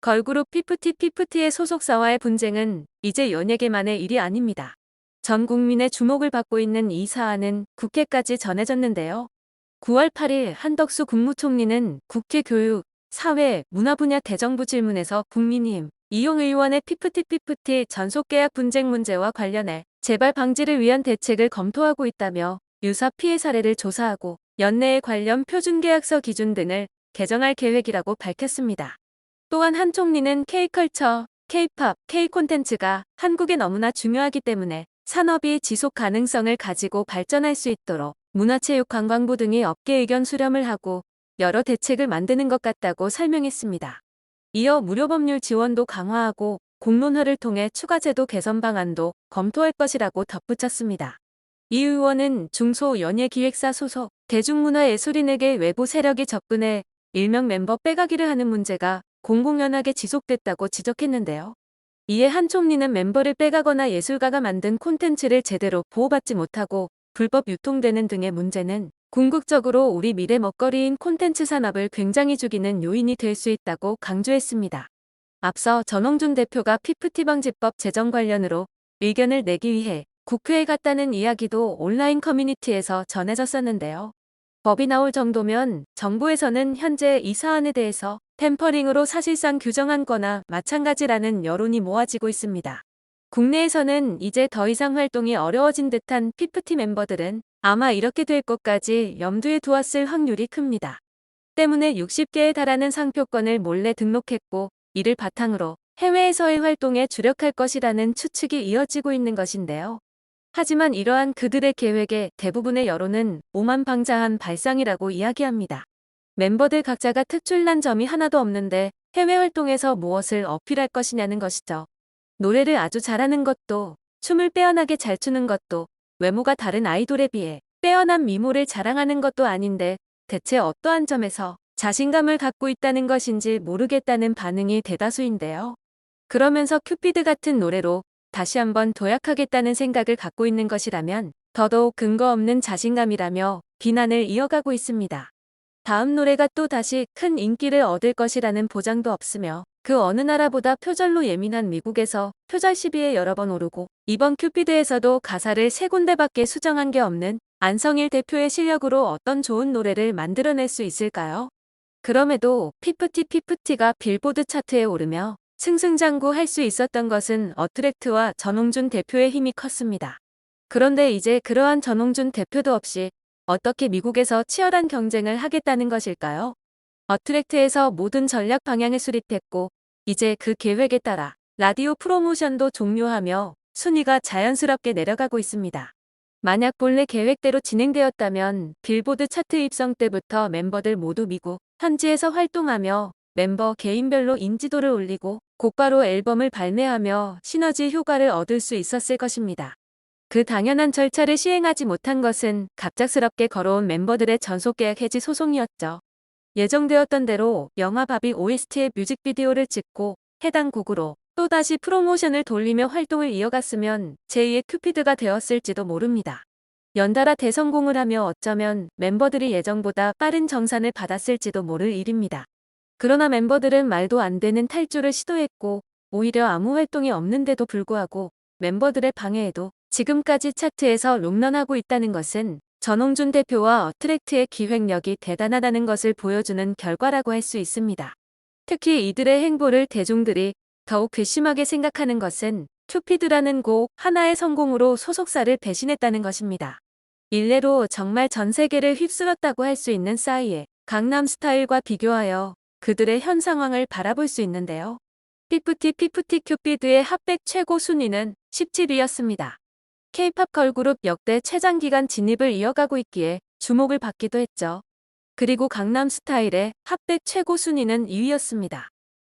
걸그룹 피프티피프티의 소속사와의 분쟁은 이제 연예계만의 일이 아닙니다. 전 국민의 주목을 받고 있는 이 사안은 국회까지 전해졌는데요. 9월 8일 한덕수 국무총리는 국회 교육, 사회, 문화 분야 대정부 질문에서 국민의힘 이용 의원의 피프티피프티 전속계약 분쟁 문제와 관련해 재발 방지를 위한 대책을 검토하고 있다며 유사 피해 사례를 조사하고 연내에 관련 표준계약서 기준 등을 개정할 계획이라고 밝혔습니다. 또한 한 총리는 K컬처, K팝, K콘텐츠가 한국에 너무나 중요하기 때문에 산업이 지속 가능성을 가지고 발전할 수 있도록 문화체육관광부 등이 업계 의견 수렴을 하고 여러 대책을 만드는 것 같다고 설명했습니다. 이어 무료 법률 지원도 강화하고 공론화를 통해 추가 제도 개선 방안도 검토할 것이라고 덧붙였습니다. 이 의원은 중소연예기획사 소속 대중문화예술인에게 외부 세력이 접근해 일명 멤버 빼가기를 하는 문제가 공공연하게 지속됐다고 지적했는데요. 이에 한 총리는 멤버를 빼가거나 예술가가 만든 콘텐츠를 제대로 보호받지 못하고 불법 유통되는 등의 문제는 궁극적으로 우리 미래 먹거리인 콘텐츠 산업을 굉장히 죽이는 요인이 될 수 있다고 강조했습니다. 앞서 전홍준 대표가 피프티 방지법 제정 관련으로 의견을 내기 위해 국회에 갔다는 이야기도 온라인 커뮤니티에서 전해졌었는데요. 법이 나올 정도면 정부에서는 현재 이 사안에 대해서 템퍼링으로 사실상 규정한 거나 마찬가지라는 여론이 모아지고 있습니다. 국내에서는 이제 더 이상 활동이 어려워진 듯한 피프티 멤버들은 아마 이렇게 될 것까지 염두에 두었을 확률이 큽니다. 때문에 60개에 달하는 상표권을 몰래 등록했고 이를 바탕으로 해외에서의 활동에 주력할 것이라는 추측이 이어지고 있는 것인데요. 하지만 이러한 그들의 계획에 대부분의 여론은 오만방자한 발상이라고 이야기합니다. 멤버들 각자가 특출난 점이 하나도 없는데 해외 활동에서 무엇을 어필할 것이냐는 것이죠. 노래를 아주 잘하는 것도, 춤을 빼어나게 잘 추는 것도, 외모가 다른 아이돌에 비해 빼어난 미모를 자랑하는 것도 아닌데 대체 어떠한 점에서 자신감을 갖고 있다는 것인지 모르겠다는 반응이 대다수인데요. 그러면서 큐피드 같은 노래로 다시 한번 도약하겠다는 생각을 갖고 있는 것이라면 더더욱 근거 없는 자신감이라며 비난을 이어가고 있습니다. 다음 노래가 또 다시 큰 인기를 얻을 것이라는 보장도 없으며 그 어느 나라보다 표절로 예민한 미국에서 표절 시비에 여러 번 오르고 이번 큐피드에서도 가사를 3군데밖에 수정한 게 없는 안성일 대표의 실력으로 어떤 좋은 노래를 만들어낼 수 있을까요? 그럼에도 피프티피프티가 빌보드 차트에 오르며 승승장구할 수 있었던 것은 어트랙트와 전홍준 대표의 힘이 컸습니다. 그런데 이제 그러한 전홍준 대표도 없이 어떻게 미국에서 치열한 경쟁을 하겠다는 것일까요? 어트랙트에서 모든 전략 방향을 수립했고 이제 그 계획에 따라 라디오 프로모션도 종료하며 순위가 자연스럽게 내려가고 있습니다. 만약 본래 계획대로 진행되었다면 빌보드 차트 입성 때부터 멤버들 모두 미국, 현지에서 활동하며 멤버 개인별로 인지도를 올리고 곧바로 앨범을 발매하며 시너지 효과를 얻을 수 있었을 것입니다. 그 당연한 절차를 시행하지 못한 것은 갑작스럽게 걸어온 멤버들의 전속계약 해지 소송이었죠. 예정되었던 대로 영화 바비 OST의 뮤직비디오를 찍고 해당 곡으로 또다시 프로모션을 돌리며 활동을 이어갔으면 제2의 큐피드가 되었을지도 모릅니다. 연달아 대성공을 하며 어쩌면 멤버들이 예정보다 빠른 정산을 받았을지도 모를 일입니다. 그러나 멤버들은 말도 안 되는 탈주를 시도했고 오히려 아무 활동이 없는데도 불구하고 멤버들의 방해에도 지금까지 차트에서 롱런하고 있다는 것은 전홍준 대표와 어트랙트의 기획력이 대단하다는 것을 보여주는 결과라고 할 수 있습니다. 특히 이들의 행보를 대중들이 더욱 괘씸하게 생각하는 것은 큐피드라는 곡 하나의 성공으로 소속사를 배신했다는 것입니다. 일례로 정말 전 세계를 휩쓸었다고 할 수 있는 싸이의 강남스타일과 비교하여 그들의 현 상황을 바라볼 수 있는데요. 피프티 큐피드의 핫백 최고 순위는 17위였습니다. K-팝 걸그룹 역대 최장기간 진입을 이어가고 있기에 주목을 받기도 했죠. 그리고 강남스타일의 핫백 최고 순위는 2위였습니다.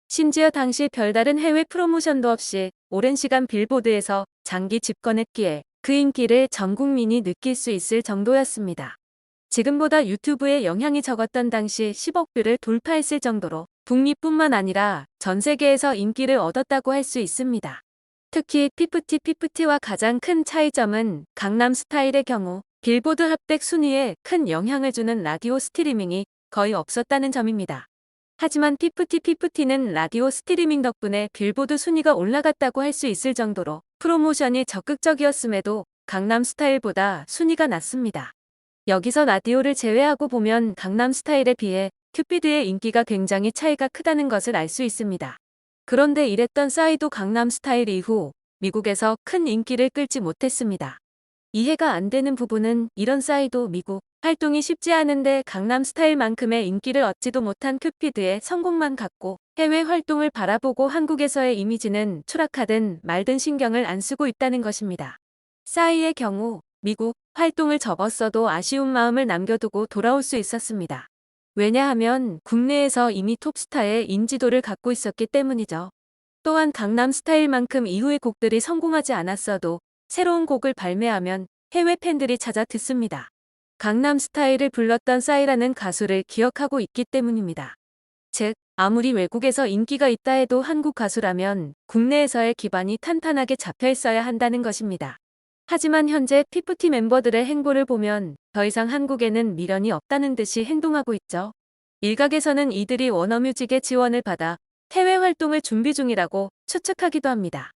심지어 당시 별다른 해외 프로모션도 없이 오랜 시간 빌보드에서 장기 집권했기에 그 인기를 전 국민이 느낄 수 있을 정도였습니다. 지금보다 유튜브에 영향이 적었던 당시 10억 뷰를 돌파했을 정도로 북미뿐만 아니라 전 세계에서 인기를 얻었다고 할 수 있습니다. 특히 피프티와 가장 큰 차이점은 강남스타일의 경우 빌보드 핫백 순위에 큰 영향을 주는 라디오 스트리밍이 거의 없었다는 점입니다. 하지만 피프티는 라디오 스트리밍 덕분에 빌보드 순위가 올라갔다고 할 수 있을 정도로 프로모션이 적극적이었음에도 강남스타일보다 순위가 낮습니다. 여기서 라디오를 제외하고 보면 강남스타일에 비해 큐피드의 인기가 굉장히 차이가 크다는 것을 알 수 있습니다. 그런데 이랬던 싸이도 강남스타일 이후 미국에서 큰 인기를 끌지 못했습니다. 이해가 안 되는 부분은 이런 싸이도 미국 활동이 쉽지 않은데 강남스타일만큼의 인기를 얻지도 못한 큐피드의 성공만 갖고 해외 활동을 바라보고 한국에서의 이미지는 추락하든 말든 신경을 안 쓰고 있다는 것입니다. 싸이의 경우 미국 활동을 접었어도 아쉬운 마음을 남겨두고 돌아올 수 있었습니다. 왜냐하면 국내에서 이미 톱스타의 인지도를 갖고 있었기 때문이죠. 또한 강남스타일만큼 이후의 곡들이 성공하지 않았어도 새로운 곡을 발매하면 해외 팬들이 찾아 듣습니다. 강남스타일을 불렀던 싸이라는 가수를 기억하고 있기 때문입니다. 즉, 아무리 외국에서 인기가 있다 해도 한국 가수라면 국내에서의 기반이 탄탄하게 잡혀 있어야 한다는 것입니다. 하지만 현재 피프티 멤버들의 행보를 보면 더 이상 한국에는 미련이 없다는 듯이 행동하고 있죠. 일각에서는 이들이 워너뮤직의 지원을 받아 해외 활동을 준비 중이라고 추측하기도 합니다.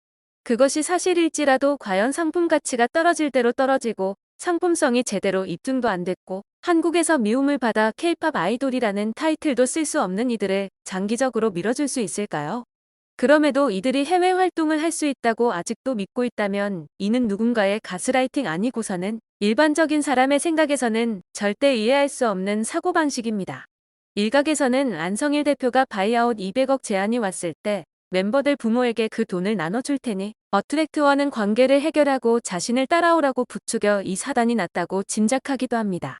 그것이 사실일지라도 과연 상품 가치가 떨어질 대로 떨어지고 상품성이 제대로 입증도 안 됐고 한국에서 미움을 받아 K-팝 아이돌이라는 타이틀도 쓸 수 없는 이들을 장기적으로 밀어줄 수 있을까요? 그럼에도 이들이 해외 활동을 할 수 있다고 아직도 믿고 있다면 이는 누군가의 가스라이팅 아니고서는 일반적인 사람의 생각에서는 절대 이해할 수 없는 사고방식입니다. 일각에서는 안성일 대표가 바이아웃 200억 제안이 왔을 때 멤버들 부모에게 그 돈을 나눠줄 테니 어트랙트와는 관계를 해결하고 자신을 따라오라고 부추겨 이 사단이 났다고 짐작하기도 합니다.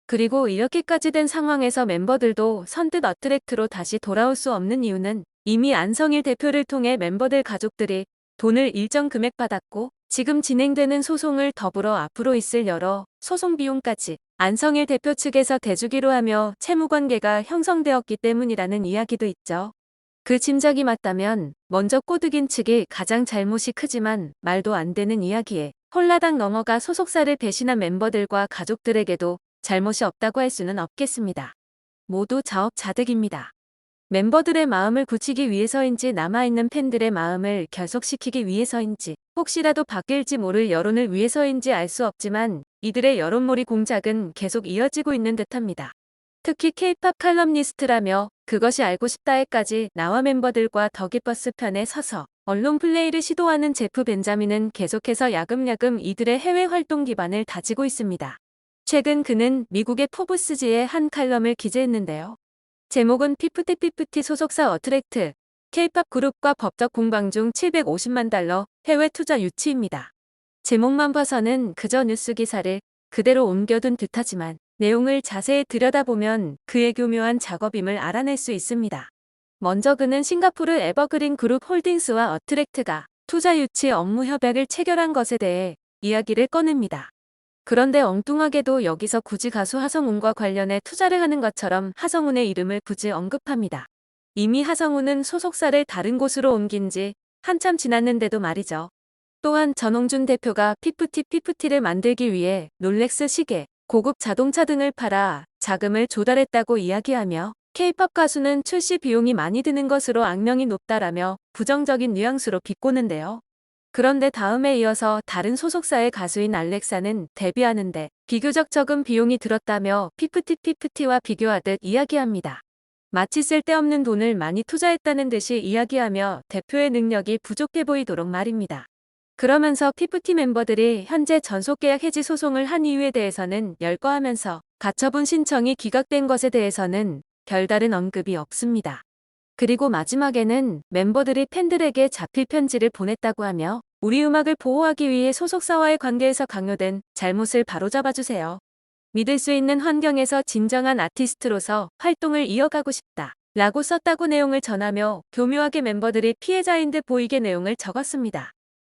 그리고 이렇게까지 된 상황에서 멤버들도 선뜻 어트랙트로 다시 돌아올 수 없는 이유는 이미 안성일 대표를 통해 멤버들 가족들이 돈을 일정 금액 받았고 지금 진행되는 소송을 더불어 앞으로 있을 여러 소송 비용까지 안성일 대표 측에서 대주기로 하며 채무관계가 형성되었기 때문이라는 이야기도 있죠. 그 짐작이 맞다면 먼저 꼬드긴 측이 가장 잘못이 크지만 말도 안 되는 이야기에 홀라당 넘어가 소속사를 배신한 멤버들과 가족들에게도 잘못이 없다고 할 수는 없겠습니다. 모두 자업자득입니다. 멤버들의 마음을 굳히기 위해서인지 남아있는 팬들의 마음을 결속시키기 위해서인지 혹시라도 바뀔지 모를 여론을 위해서인지 알 수 없지만 이들의 여론몰이 공작은 계속 이어지고 있는 듯합니다. 특히 K-팝 칼럼니스트라며 그것이 알고 싶다에까지 나와 멤버들과 더기버스 편에 서서 언론 플레이를 시도하는 제프 벤자민은 계속해서 야금야금 이들의 해외 활동 기반을 다지고 있습니다. 최근 그는 미국의 포브스지에 한 칼럼을 기재했는데요. 제목은 피프티 소속사 어트랙트, K-팝 그룹과 법적 공방 중 $750만 해외 투자 유치입니다. 제목만 봐서는 그저 뉴스 기사를 그대로 옮겨둔 듯하지만 내용을 자세히 들여다보면 그의 교묘한 작업임을 알아낼 수 있습니다. 먼저 그는 싱가포르 에버그린 그룹 홀딩스와 어트랙트가 투자 유치 업무 협약을 체결한 것에 대해 이야기를 꺼냅니다. 그런데 엉뚱하게도 여기서 굳이 가수 하성운과 관련해 투자를 하는 것처럼 하성운의 이름을 굳이 언급합니다. 이미 하성운은 소속사를 다른 곳으로 옮긴 지 한참 지났는데도 말이죠. 또한 전홍준 대표가 피프티를 만들기 위해 롤렉스 시계, 고급 자동차 등을 팔아 자금을 조달했다고 이야기하며 K-팝 가수는 출시 비용이 많이 드는 것으로 악명이 높다라며 부정적인 뉘앙스로 비꼬는데요. 그런데 다음에 이어서 다른 소속사의 가수인 알렉사는 데뷔하는데 비교적 적은 비용이 들었다며 피프티와 비교하듯 이야기합니다. 마치 쓸데없는 돈을 많이 투자했다는 듯이 이야기하며 대표의 능력이 부족해 보이도록 말입니다. 그러면서 피프티 멤버들이 현재 전속계약 해지 소송을 한 이유에 대해서는 열거하면서 가처분 신청이 기각된 것에 대해서는 별다른 언급이 없습니다. 그리고 마지막에는 멤버들이 팬들에게 자필 편지를 보냈다고 하며 우리 음악을 보호하기 위해 소속사와의 관계에서 강요된 잘못을 바로잡아주세요. 믿을 수 있는 환경에서 진정한 아티스트로서 활동을 이어가고 싶다 라고 썼다고 내용을 전하며 교묘하게 멤버들이 피해자인 듯 보이게 내용을 적었습니다.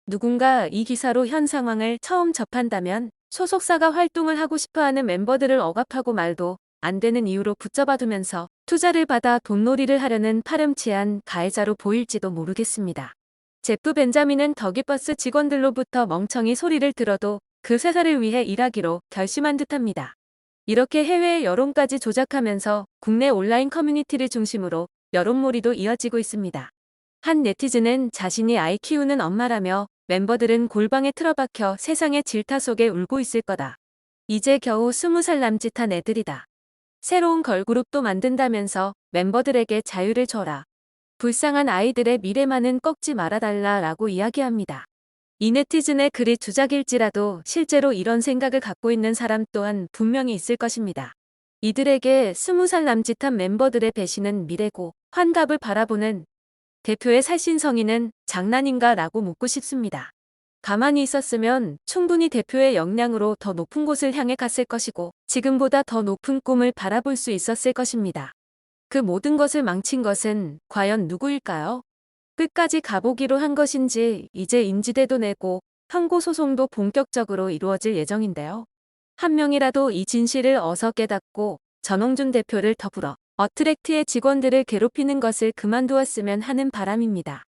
누군가 이 기사로 현 상황을 처음 접한다면 소속사가 활동을 하고 싶어하는 멤버들을 억압하고 말도 안 되는 이유로 붙잡아두면서 투자를 받아 돈놀이를 하려는 파렴치한 가해자로 보일지도 모르겠습니다. 제프 벤자민은 더기버스 직원들로부터 멍청이 소리를 들어도 그 회사를 위해 일하기로 결심한 듯합니다. 이렇게 해외의 여론까지 조작하면서 국내 온라인 커뮤니티를 중심으로 여론몰이도 이어지고 있습니다. 한 네티즌은 자신이 아이 키우는 엄마라며 멤버들은 골방에 틀어박혀 세상의 질타 속에 울고 있을 거다. 이제 겨우 20살 남짓한 애들이다. 새로운 걸그룹도 만든다면서 멤버들에게 자유를 줘라. 불쌍한 아이들의 미래만은 꺾지 말아달라라고 이야기합니다. 이 네티즌의 글이 주작일지라도 실제로 이런 생각을 갖고 있는 사람 또한 분명히 있을 것입니다. 이들에게 20살 남짓한 멤버들의 배신은 미래고 환갑을 바라보는 대표의 살신성의는 장난인가 라고 묻고 싶습니다. 가만히 있었으면 충분히 대표의 역량으로 더 높은 곳을 향해 갔을 것이고 지금보다 더 높은 꿈을 바라볼 수 있었을 것입니다. 그 모든 것을 망친 것은 과연 누구일까요? 끝까지 가보기로 한 것인지 이제 인지대도 내고 항고소송도 본격적으로 이루어질 예정인데요. 한 명이라도 이 진실을 어서 깨닫고 전홍준 대표를 더불어 어트랙트의 직원들을 괴롭히는 것을 그만두었으면 하는 바람입니다.